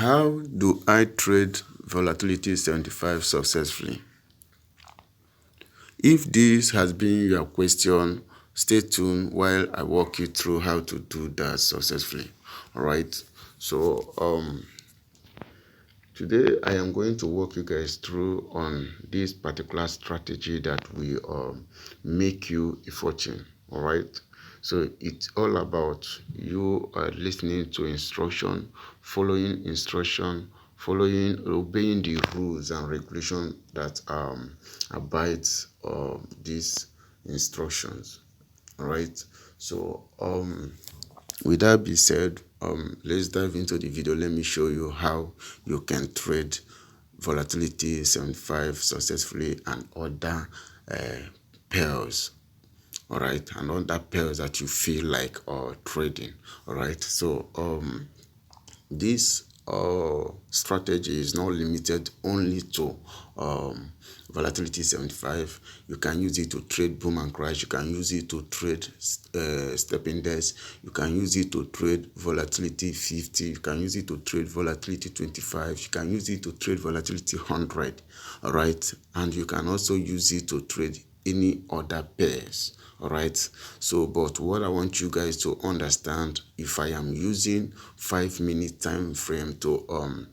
How do I trade volatility 75 successfully? If this has been your question, stay tuned while I walk you through how to do that successfully. All right. So today I am going to walk you guys through on this particular strategy that will make you a fortune. All right. So it's all about you listening to instruction, following instruction, obeying the rules and regulation that abides of these instructions. All right. So with that being said, let's dive into the video. Let me show you how you can trade volatility 75 successfully and other pairs. All right, and other pairs that you feel like trading. All right, so this strategy is not limited only to volatility 75. You can use it to trade boom and crash. You can use it to trade step index. You can use it to trade volatility 50. You can use it to trade volatility 25. You can use it to trade volatility 100. All right, and you can also use it to trade any other pairs. All right, so but what I want you guys to understand, if I am using 5-minute time frame to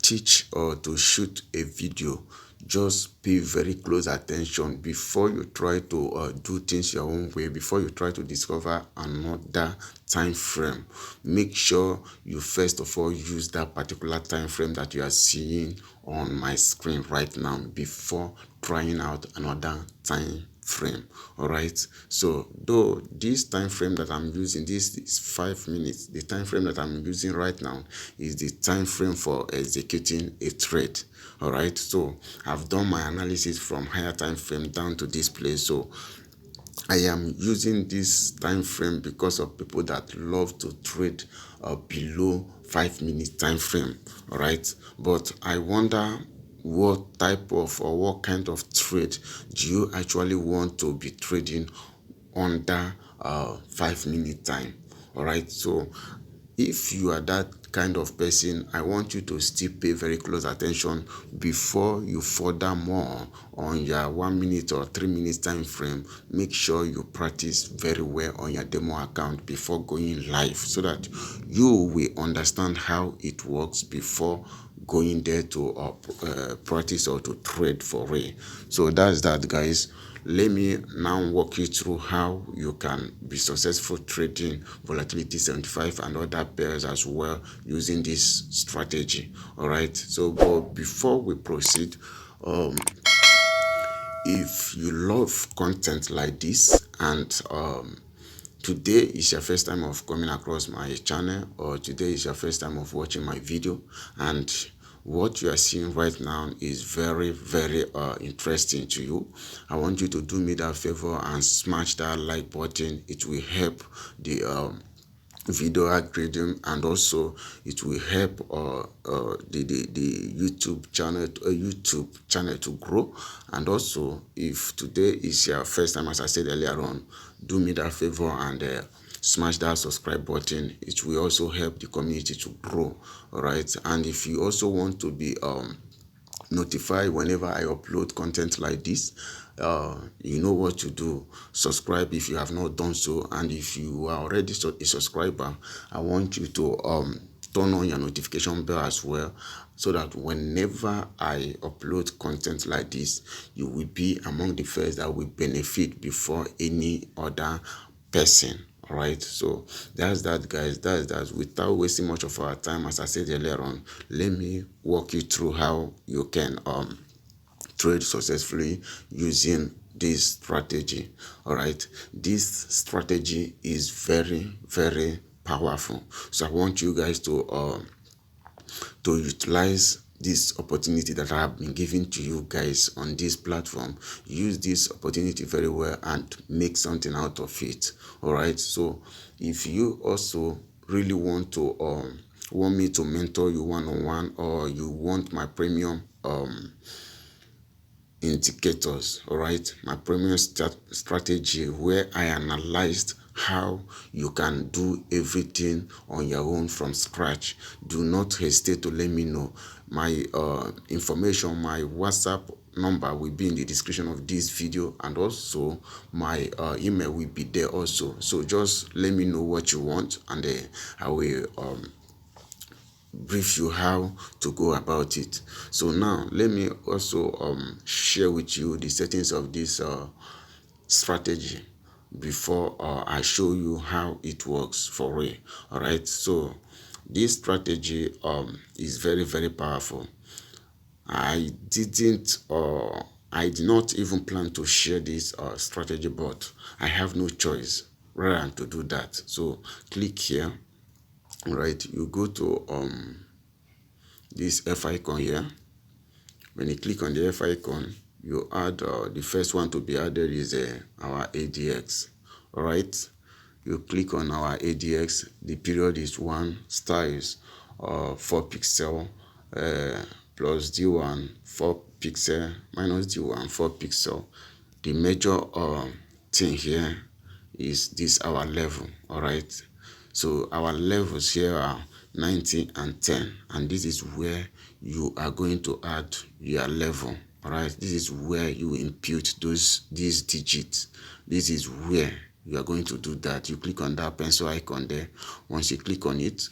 teach or to shoot a video, just pay very close attention before you try to do things your own way, before you try to discover another time frame. Make sure you first of all use that particular time frame that you are seeing on my screen right now before trying out another time frame. All right, so though this time frame that I'm using, this is 5 minutes, the time frame that I'm using right now is the time frame for executing a trade. All right, so I've done my analysis from higher time frame down to this place. So I am using this time frame because of people that love to trade below 5-minute time frame. All right, but I wonder what type of or what kind of trade do you actually want to be trading under 5-minute time. All right, so if you are that kind of person, I want you to still pay very close attention before you further more on your 1 minute or 3 minutes time frame. Make sure you practice very well on your demo account before going live, so that you will understand how it works before going there to practice or to trade for real. So that's that, guys. Let me now walk you through how you can be successful trading volatility 75 and other pairs as well using this strategy. All right, so but before we proceed, if you love content like this and today is your first time of coming across my channel, or today is your first time of watching my video, and what you are seeing right now is very interesting to you, I want you to do me that favor and smash that like button. It will help the video algorithm, and also it will help the YouTube channel to grow. And also, if today is your first time, as I said earlier on, do me that favor and smash that subscribe button. It will also help the community to grow. All right, and if you also want to be notified whenever I upload content like this, you know what to do. Subscribe if you have not done so, and if you are already a subscriber, I want you to turn on your notification bell as well, so that whenever I upload content like this, you will be among the first that will benefit before any other person. All right, so that's that, guys. That's that. Without wasting much of our time, as I said earlier on, let me walk you through how you can trade successfully using this strategy. All right, this strategy is very powerful, so I want you guys to utilize this opportunity that I have been giving to you guys on this platform. Use this opportunity very well and make something out of it. All right, so if you also really want me to mentor you one-on-one, or you want my premium indicators, all right, my premium strategy where I analyzed how you can do everything on your own from scratch, do not hesitate to let me know. My information, my WhatsApp number will be in the description of this video, and also my email will be there also. So just let me know what you want, and I will brief you how to go about it. So now let me also share with you the settings of this strategy before I show you how it works for real. All right, so this strategy is very, very powerful. I did not even plan to share this strategy, but I have no choice rather than to do that. So click here. All right, you go to this F icon here. When you click on the F icon, you add the first one to be added is our ADX. All right, you click on our ADX. The period is 1, star is 4 pixel, plus D1 4 pixel, minus D1 4 pixel. The major thing here is this our level. All right, so our levels here are 90 and 10, and this is where you are going to add your level. All right, this is where you impute these digits. This is where you are going to do that. You click on that pencil icon there. Once you click on it,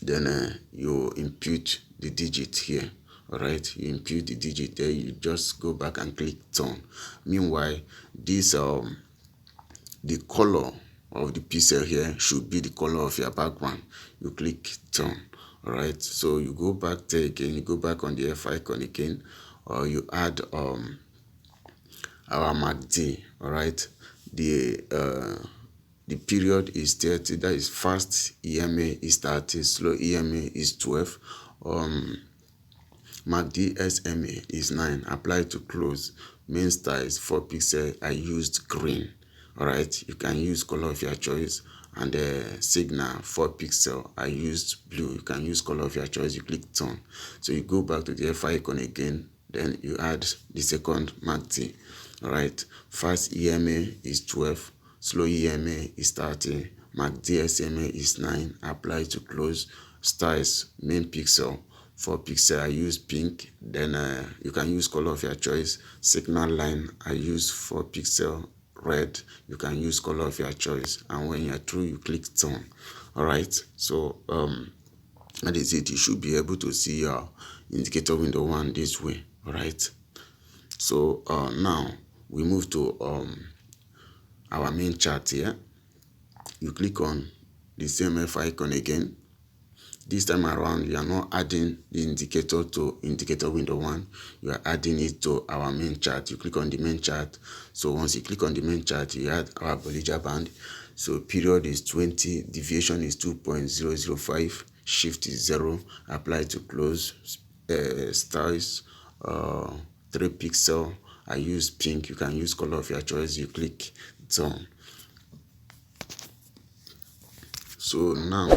then you impute the digit here. All right, you impute the digit there. You just go back and click turn. Meanwhile, this the color of the pixel here should be the color of your background. You click turn. All right, so you go back there again, you go back on the F icon again, or you add our MACD. All right, the period is 30, that is fast EMA is 30, slow EMA is 12, MACD SMA is 9, apply to close, main star is 4 pixel, I used green. All right, you can use color of your choice, and the signal 4 pixel, I used blue. You can use color of your choice. You click turn. So you go back to the F icon again, then you add the second MACD. All right, fast EMA is 12, slow EMA is 30, MACD SMA is 9, apply to close, star is main pixel 4 pixel, I use pink. Then you can use color of your choice. Signal line, I use 4 pixel red. You can use color of your choice, and when you're through, you click turn. All right, so that is it. You should be able to see your indicator window 1 this way. All right, so now we move to our main chart here. You click on the same F icon again. This time around, you are not adding the indicator to indicator window 1. You are adding it to our main chart. You click on the main chart. So once you click on the main chart, you add our Bollinger Band. So period is 20, deviation is 2.005, shift is 0, apply to close, stars 3 pixel. I use pink. You can use color of your choice. You click done. So now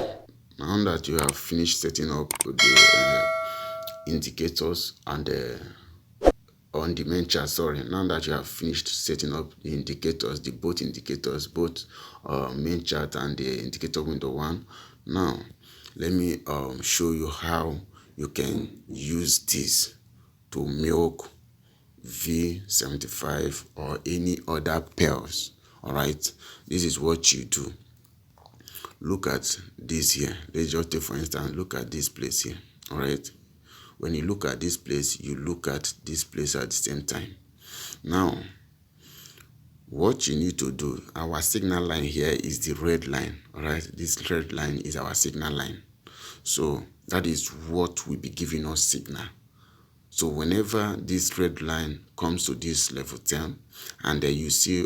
that you have finished setting up the indicators and on the main chart, now that you have finished setting up the indicators, both main chart and the indicator window 1, now let me show you how you can use this to milk V75 or any other pairs. All right, this is what you do. Look at this here. Let's just take for instance, look at this place here. All right, when you look at this place, you look at this place at the same time. Now what you need to do, our signal line here is the red line. All right, this red line is our signal line, so that is what will be giving us signal. So whenever this red line comes to this level 10, and then you see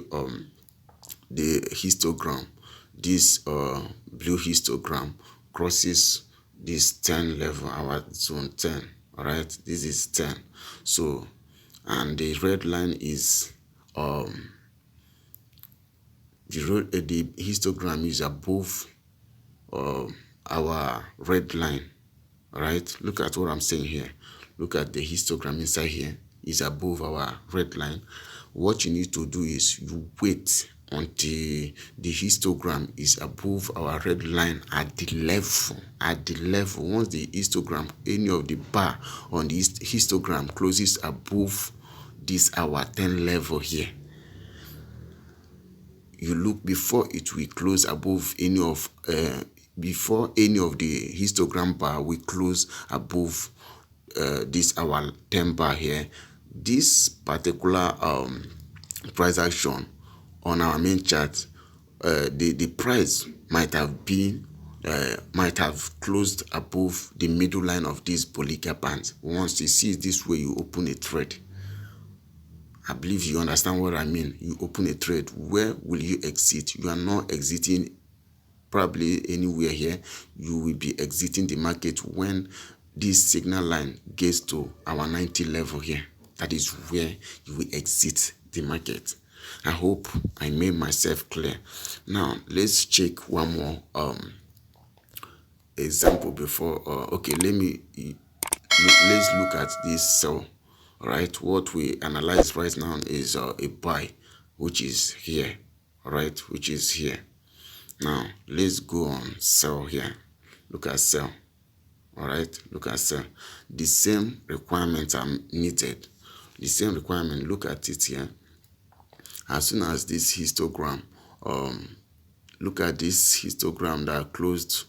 the histogram, this blue histogram crosses this 10 level, our zone 10. All right, this is 10. So, and the red line is the histogram is above our red line. All right, look at what I'm saying here. Look at the histogram inside here is above our red line. What you need to do is you wait until the histogram is above our red line at the level. Once the histogram, any of the bar on the histogram closes above this our 10 level here, you look before it will close above any of before any of the histogram bar will close above this our 10 bar here. This particular price action on our main chart, the price might have been might have closed above the middle line of this Bollinger Band. Once you see it this way, you open a trade. I believe you understand what I mean. You open a trade. Where will you exit? You are not exiting probably anywhere here. You will be exiting the market when this signal line gets to our 90 level here. That is where you will exit the market. I hope I made myself clear. Now let's check one more example before. Okay, let's look at this sell. All right, what we analyze right now is a buy, which is here. All right, which is here. Now let's go on sell here. Look at sell. All right, look at sell. The same requirements are needed. The same requirement. Look at it here. As soon as this histogram, look at this histogram that closed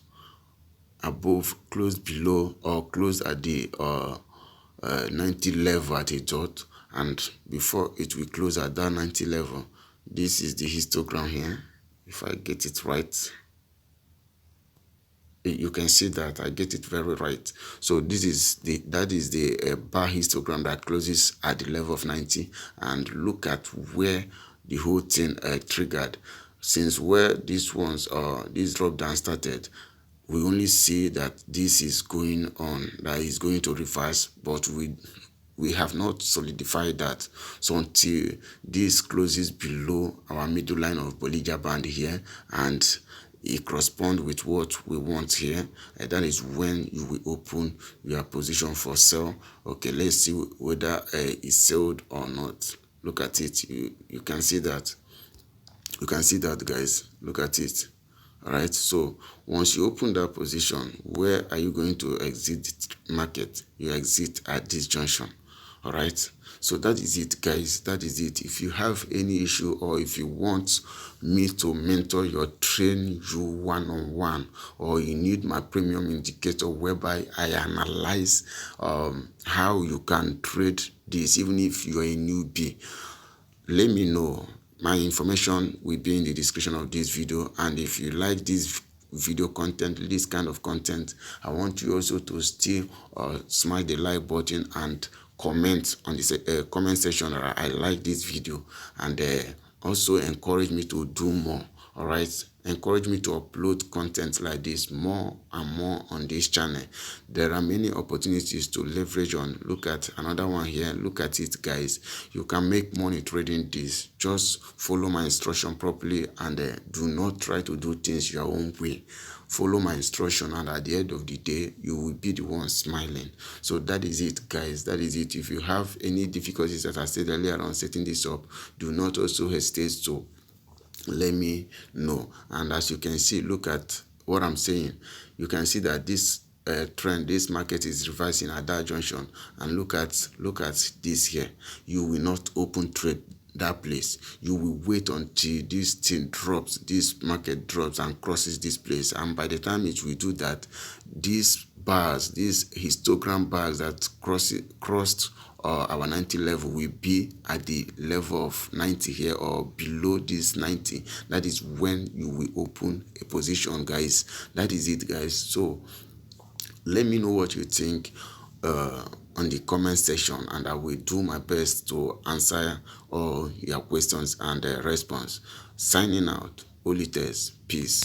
above, closed below, or closed at the 90 level at a dot, and before it will close at that 90 level. This is the histogram here. If I get it right, you can see that I get it very right. So this is the bar histogram that closes at the level of 90, and look at where the whole thing triggered. Since where these ones this drop down started, we only see that this is going on, that is going to reverse, but we have not solidified that. So until this closes below our middle line of Bollinger Band here, and it corresponds with what we want here, and that is when you will open your position for sell. Okay, let's see whether it's sold or not. Look at it. You can see that. You can see that, guys. Look at it. All right, so once you open that position, where are you going to exit the market? You exit at this junction. All right, so that is it, guys. That is it. If you have any issue, or if you want me to mentor you, train you one-on-one, or you need my premium indicator whereby I analyze how you can trade this, even if you are a newbie, let me know. My information will be in the description of this video. And if you like this video content, this kind of content, I want you also to still smash the like button and comment on this comment section that I like this video, and also encourage me to do more. All right, encourage me to upload content like this more and more on this channel. There are many opportunities to leverage on. Look at another one here. Look at it, guys. You can make money trading this. Just follow my instruction properly, and do not try to do things your own way. Follow my instruction, and at the end of the day, you will be the one smiling. So that is it, guys. That is it. If you have any difficulties, that I said earlier on setting this up, do not also hesitate to let me know. And as you can see, look at what I'm saying. You can see that this trend, this market is reversing at that junction. And look at this here. You will not open trade that place. You will wait until this thing drops, this market drops and crosses this place, and by the time it will do that, these bars, these histogram bars that crossed our 90 level will be at the level of 90 here, or below this 90. That is when you will open a position, guys. That is it, guys. So let me know what you think on the comment section, and I will do my best to answer all your questions and response. Signing out. Olites. Peace.